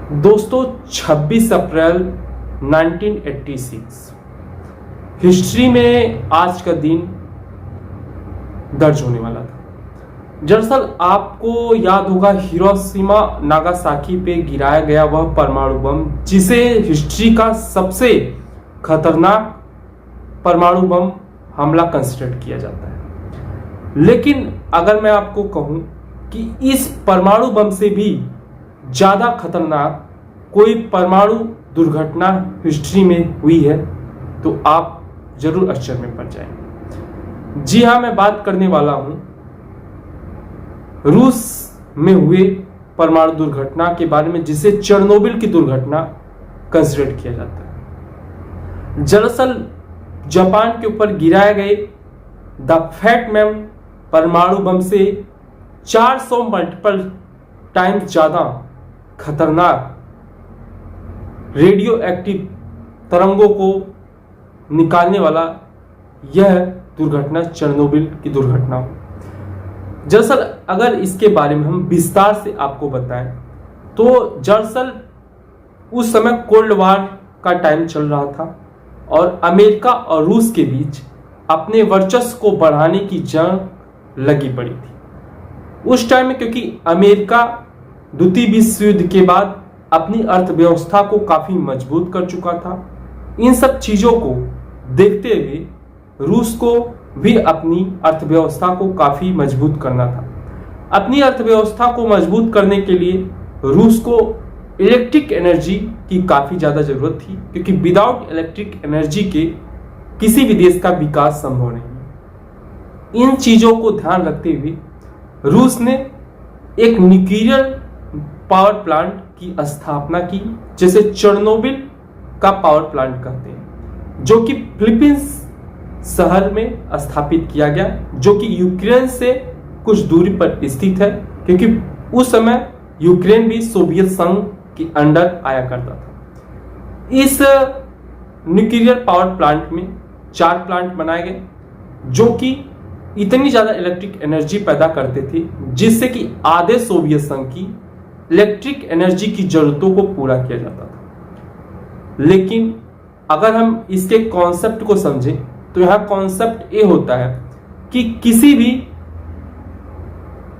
दोस्तों 26 अप्रैल 1986 हिस्ट्री में आज का दिन दर्ज होने वाला था। दरअसल आपको याद होगा हिरोशिमा नागासाकी पे गिराया गया वह परमाणु बम, जिसे हिस्ट्री का सबसे खतरनाक परमाणु बम हमला कंसिडर किया जाता है। लेकिन अगर मैं आपको कहूं कि इस परमाणु बम से भी ज्यादा खतरनाक कोई परमाणु दुर्घटना हिस्ट्री में हुई है तो आप जरूर आश्चर्य में पड़ जाएंगे। जी हां, मैं बात करने वाला हूं रूस में हुए परमाणु दुर्घटना के बारे में, जिसे चेरनोबिल की दुर्घटना कंसिडर किया जाता है। दरअसल जापान के ऊपर गिराए गए द फैट मैन परमाणु बम से 400 मल्टीपल टाइम्स ज्यादा खतरनाक रेडियो एक्टिव तरंगों को निकालने वाला यह दुर्घटना चेरनोबिल की दुर्घटना हो। दरअसल अगर इसके बारे में हम विस्तार से आपको बताएं तो दरअसल उस समय कोल्ड वार का टाइम चल रहा था और अमेरिका और रूस के बीच अपने वर्चस्व को बढ़ाने की जंग लगी पड़ी थी। उस टाइम में क्योंकि अमेरिका द्वितीय विश्व युद्ध के बाद अपनी अर्थव्यवस्था को काफी मजबूत कर चुका था, इन सब चीजों को देखते हुए रूस को भी अपनी अर्थव्यवस्था को काफी मजबूत करना था। अपनी अर्थव्यवस्था को मजबूत करने के लिए रूस को इलेक्ट्रिक एनर्जी की काफी ज्यादा जरूरत थी, क्योंकि विदाउट इलेक्ट्रिक एनर्जी के किसी भी देश का विकास संभव नहीं। इन चीजों को ध्यान रखते हुए रूस ने एक न्यूक्लियर पावर प्लांट की स्थापना की, जिसे चेरनोबिल का पावर प्लांट कहते हैं, जो कि फिलीपींस शहर में स्थापित किया गया, जो कि यूक्रेन से कुछ दूरी पर स्थित है, क्योंकि उस समय यूक्रेन भी सोवियत संघ के अंडर आया करता था। इस न्यूक्लियर पावर प्लांट में 4 प्लांट बनाए गए, जो कि इतनी ज्यादा इलेक्ट्रिक एनर्जी पैदा करते थे जिससे कि आधे सोवियत संघ की इलेक्ट्रिक एनर्जी की जरूरतों को पूरा किया जाता था। लेकिन अगर हम इसके कॉन्सेप्ट को समझें तो यह कॉन्सेप्ट ये होता है कि किसी भी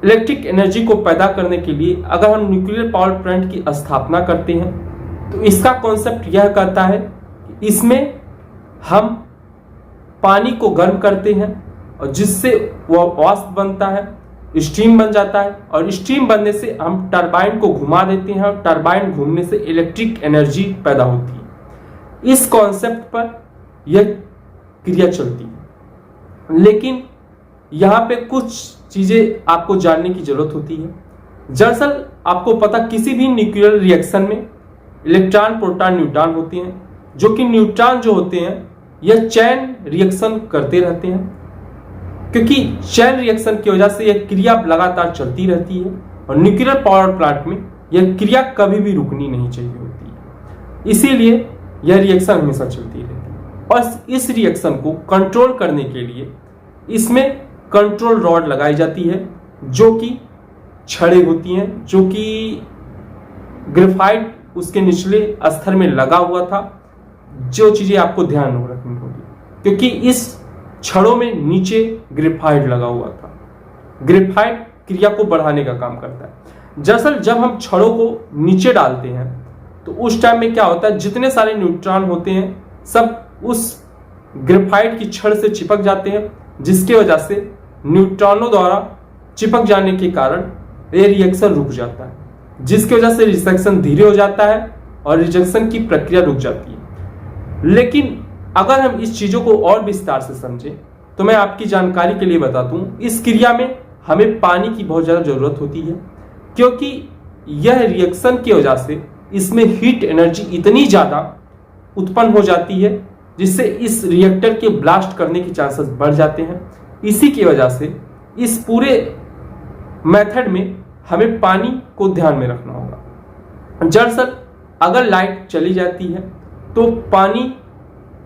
इलेक्ट्रिक एनर्जी को पैदा करने के लिए अगर हम न्यूक्लियर पावर प्लांट की स्थापना करते हैं तो इसका कॉन्सेप्ट यह कहता है कि इसमें हम पानी को गर्म करते हैं और जिससे वह वाष्प बनता है, स्टीम बन जाता है, और स्टीम बनने से हम टरबाइन को घुमा देते हैं और टरबाइन घूमने से इलेक्ट्रिक एनर्जी पैदा होती है। इस कॉन्सेप्ट पर यह क्रिया चलती है। लेकिन यहां पे कुछ चीजें आपको जानने की जरूरत होती है। दरअसल आपको पता, किसी भी न्यूक्लियर रिएक्शन में इलेक्ट्रॉन, प्रोटॉन, न्यूट्रॉन होते हैं, जो कि न्यूट्रॉन जो होते हैं यह चैन रिएक्शन करते रहते हैं, क्योंकि चैन रिएक्शन की वजह से यह क्रिया लगातार चलती रहती है और न्यूक्लियर पावर प्लांट में यह क्रिया कभी भी रुकनी नहीं चाहिए होती है। इसीलिए यह रिएक्शन हमेशा चलती रहती है और इस रिएक्शन को कंट्रोल करने के लिए इसमें कंट्रोल रॉड लगाई जाती है, जो कि छड़ें होती हैं, जो कि ग्रेफाइट उसके निचले स्तर में लगा हुआ था। जो चीजें आपको ध्यान रखनी होगी, क्योंकि इस छड़ों में नीचे ग्रेफाइट लगा हुआ था। ग्रेफाइट क्रिया को बढ़ाने का काम करता है। दरअसल जब हम छड़ों को नीचे डालते हैं तो उस टाइम में क्या होता है, जितने सारे न्यूट्रॉन होते हैं सब उस ग्रेफाइट की छड़ से चिपक जाते हैं, जिसकी वजह से न्यूट्रॉनों द्वारा चिपक जाने के कारण यह रिएक्शन रुक जाता है, जिसकी वजह से रिएक्शन धीरे हो जाता है और रिजेक्शन की प्रक्रिया रुक जाती है। लेकिन अगर हम इस चीजों को और विस्तार से समझें तो मैं आपकी जानकारी के लिए बता दूं, इस क्रिया में हमें पानी की बहुत ज्यादा जरूरत होती है, क्योंकि यह रिएक्शन की वजह से इसमें हीट एनर्जी इतनी ज्यादा उत्पन्न हो जाती है जिससे इस रिएक्टर के ब्लास्ट करने के चांसेस बढ़ जाते हैं। इसी की वजह से इस पूरे मेथड में हमें पानी को ध्यान में रखना होगा। दरअसल अगर लाइट चली जाती है तो पानी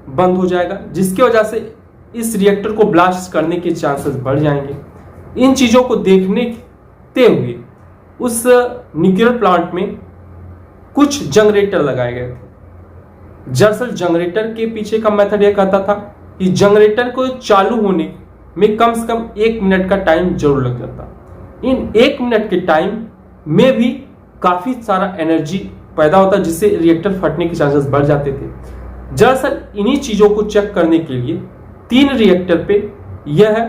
बंद हो जाएगा, जिसकी वजह से इस रिएक्टर को ब्लास्ट करने के चांसेस बढ़ जाएंगे। इन चीजों को देखते हुए उस न्यूक्लियर प्लांट में कुछ जनरेटर लगाए गए थे। दरअसल जनरेटर के पीछे का मेथड यह कहता था कि जनरेटर को चालू होने में कम से कम 1 मिनट का टाइम जरूर लग जाता। इन 1 मिनट के टाइम में भी काफी सारा एनर्जी पैदा होता, जिससे रिएक्टर फटने के चांसेस बढ़ जाते थे। दरअसल इन्हीं चीजों को चेक करने के लिए 3 रिएक्टर पे यह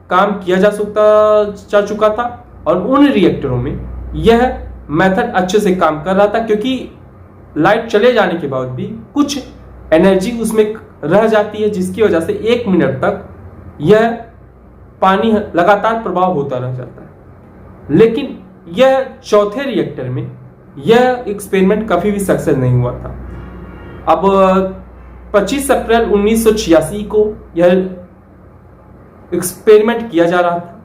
काम किया जा चुका था और उन रिएक्टरों में यह मेथड अच्छे से काम कर रहा था, क्योंकि लाइट चले जाने के बाद भी कुछ एनर्जी उसमें रह जाती है, जिसकी वजह से 1 मिनट तक यह पानी लगातार प्रवाह होता रह जाता है। लेकिन यह चौथे रिएक्टर में यह एक्सपेरिमेंट कभी भी सक्सेस नहीं हुआ था। अब 25 अप्रैल 1986 को यह एक्सपेरिमेंट किया जा रहा था।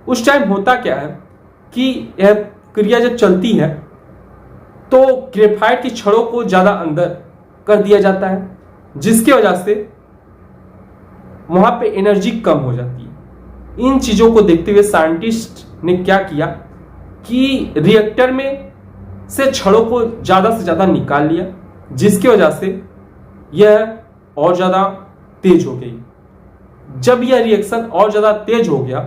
उस टाइम होता क्या है कि यह क्रिया जब चलती है तो ग्रेफाइट की छड़ों को ज्यादा अंदर कर दिया जाता है, जिसकी वजह से वहां पे एनर्जी कम हो जाती है। इन चीजों को देखते हुए साइंटिस्ट ने क्या किया कि रिएक्टर में से छड़ों को ज्यादा से ज्यादा निकाल लिया, जिसकी वजह से यह और ज्यादा तेज हो गई। जब यह रिएक्शन और ज्यादा तेज हो गया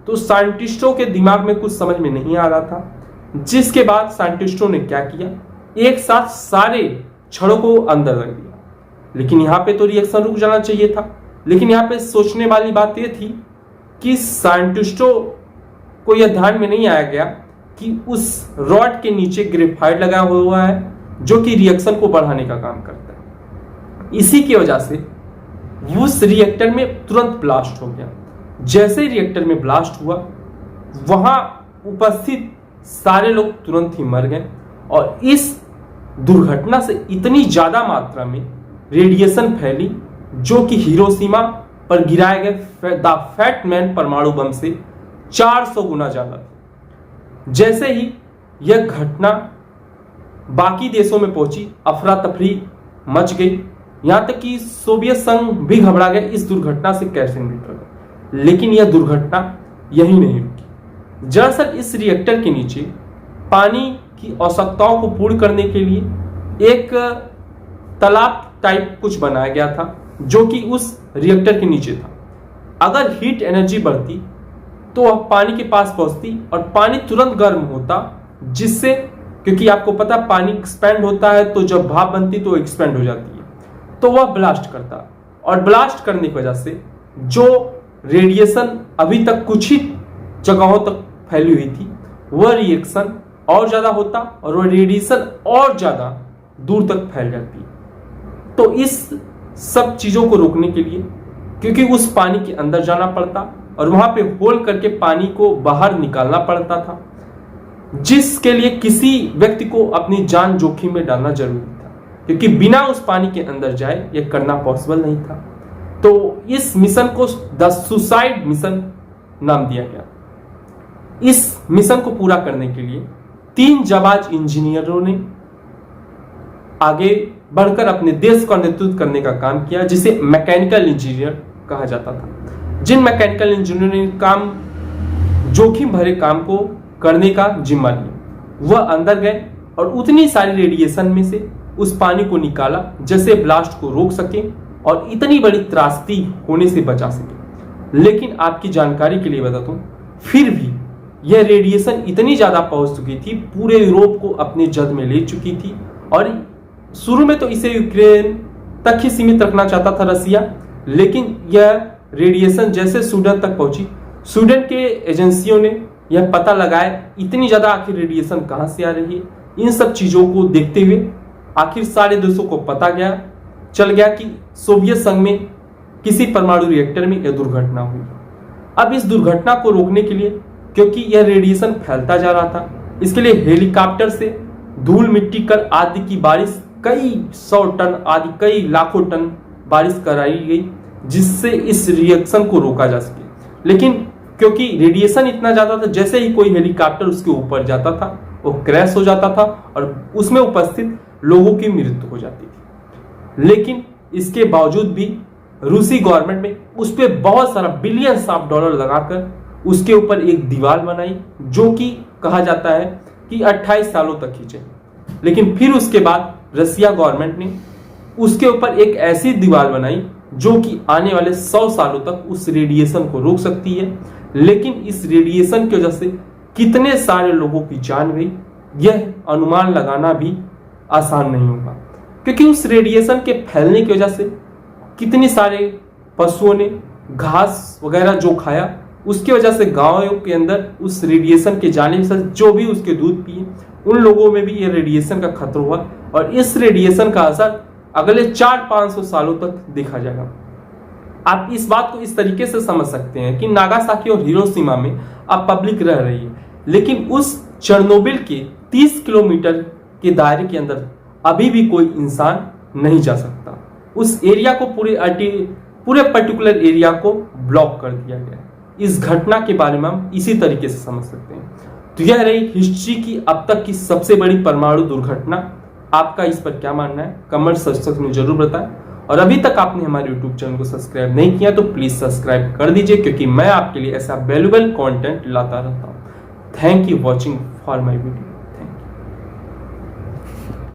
तो साइंटिस्टों के दिमाग में कुछ समझ में नहीं आ रहा था, जिसके बाद साइंटिस्टों ने क्या किया, एक साथ सारे छड़ों को अंदर रख दिया। लेकिन यहां पे तो रिएक्शन रुक जाना चाहिए था। लेकिन यहां पे सोचने वाली बात यह थी कि साइंटिस्टों को यह ध्यान में नहीं आया गया कि उस रॉड के नीचे ग्रेफाइट लगा हुआ है, जो कि रिएक्शन को बढ़ाने का काम करता है। इसी की वजह से उस रिएक्टर में तुरंत ब्लास्ट हो गया। जैसे ही रिएक्टर में ब्लास्ट हुआ, वहां उपस्थित सारे लोग तुरंत ही मर गए और इस दुर्घटना से इतनी ज्यादा मात्रा में रेडिएशन फैली, जो कि हिरोशिमा पर गिराए गए द फैट मैन परमाणु बम से 400 गुना ज्यादा थी। जैसे ही यह घटना बाकी देशों में पहुंची, अफरा तफरी मच गई, यहां तक कि सोवियत संघ भी घबरा गया इस दुर्घटना से कैसे निपटा। लेकिन यह दुर्घटना यही नहीं रुकी। दरअसल इस रिएक्टर के नीचे पानी की आवश्यकताओं को पूर्ण करने के लिए एक तालाब टाइप कुछ बनाया गया था, जो कि उस रिएक्टर के नीचे था। अगर हीट एनर्जी बढ़ती तो वह पानी के पास पहुंचती और पानी तुरंत गर्म होता, जिससे, क्योंकि आपको पता पानी एक्सपेंड होता है तो जब भाप बनती तो एक्सपेंड हो जाती है, तो वह ब्लास्ट करता और ब्लास्ट करने की वजह से जो रेडिएशन अभी तक कुछ ही जगहों तक फैली हुई थी, वह रिएक्शन और ज्यादा होता और वह रेडिएशन और ज्यादा दूर तक फैल जाती। तो इस सब चीजों को रोकने के लिए, क्योंकि उस पानी के अंदर जाना पड़ता और वहां पे होल करके पानी को बाहर निकालना पड़ता था, जिसके लिए किसी व्यक्ति को अपनी जान जोखिम में डालना जरूरी था, क्योंकि बिना उस पानी के अंदर जाए यह करना पॉसिबल नहीं था। तो इस मिशन को द सुसाइड मिशन नाम दिया गया। इस मिशन को पूरा करने के लिए 3 जाबाज इंजीनियरों ने आगे बढ़कर अपने देश का नेतृत्व करने का काम किया, जिसे मैकेनिकल इंजीनियर कहा जाता था। जिन मैकेनिकल इंजीनियर ने काम जोखिम भरे काम को करने का जिम्मा लिया, वह अंदर गए और उतनी सारी रेडिएशन में से उस पानी को निकाला जैसे ब्लास्ट को रोक सके और इतनी बड़ी त्रासदी होने से बचा सके। लेकिन आपकी जानकारी के लिए बता दूं, फिर भी यह रेडिएशन इतनी ज्यादा पहुंच चुकी थी, पूरे यूरोप को अपने जद में ले चुकी थी। और शुरू में तो इसे यूक्रेन तक ही सीमित रखना चाहता था रसिया, लेकिन यह रेडिएशन जैसे स्वीडन तक पहुंची, स्वीडन के एजेंसियों ने यह पता लगाया इतनी ज्यादा आखिर रेडिएशन कहां से आ रही है। इन सब चीजों को देखते हुए आखिर सारे देशों को पता चल गया कि सोवियत संघ में किसी परमाणु रिएक्टर में यह दुर्घटना हुई। अब इस दुर्घटना को रोकने के लिए, क्योंकि यह रेडिएशन फैलता जा रहा था, इसके लिए हेलीकॉप्टर से धूल मिट्टी कर आदि की बारिश, कई 100 टन आदि कई लाखों टन बारिश कराई गई, जिससे इस रिएक्शन को रोका जा सके। लेकिन क्योंकि रेडिएशन इतना ज्यादा था, जैसे ही कोई हेलीकॉप्टर उसके ऊपर जाता था वो क्रैश हो जाता था और उसमें उपस्थित लोगों की मृत्यु हो जाती थी। लेकिन इसके बावजूद भी रूसी गवर्नमेंट ने उस पर बहुत सारा बिलियंस ऑफ डॉलर लगाकर उसके ऊपर एक दीवार बनाई, जो कि कहा जाता है कि 28 सालों तक खींचे। लेकिन फिर उसके बाद रसिया गवर्नमेंट ने उसके ऊपर एक ऐसी दीवार बनाई जो कि आने वाले 100 सालों तक उस रेडिएशन को रोक सकती है। लेकिन इस रेडिएशन की वजह से कितने सारे लोगों की जान गई, यह अनुमान लगाना भी आसान नहीं होगा, क्योंकि उस रेडिएशन के फैलने की वजह से कितने सारे पशुओं ने घास वगैरह जो खाया, उसकी वजह से गांवों के अंदर उस रेडिएशन के जाने से जो भी उसके दूध पिए उन लोगों में भी ये रेडिएशन का खतरा हुआ। और इस रेडिएशन का असर अगले 400-500 सालों तक देखा जाएगा। आप इस बात को इस तरीके से समझ सकते हैं कि नागासाकी और हिरोशिमा में अब पब्लिक रह रही है, लेकिन उस चेरनोबिल के 30 किलोमीटर के दायरे के अंदर अभी भी कोई इंसान नहीं जा सकता। उस एरिया को पूरे पर्टिकुलर एरिया को ब्लॉक कर दिया गया है। इस घटना के बारे में हम इसी तरीके से समझ सकते हैं। तो यह रही हिस्ट्री की अब तक की सबसे बड़ी परमाणु दुर्घटना। आपका इस पर क्या मानना है, कमेंट सेक्शन में जरूर बताएं। और अभी तक आपने हमारे यूट्यूब चैनल को सब्सक्राइब नहीं किया तो प्लीज सब्सक्राइब कर दीजिए, क्योंकि मैं आपके लिए ऐसा वैल्यूएबल कंटेंट लाता रहता हूं। Thank you watching for my video.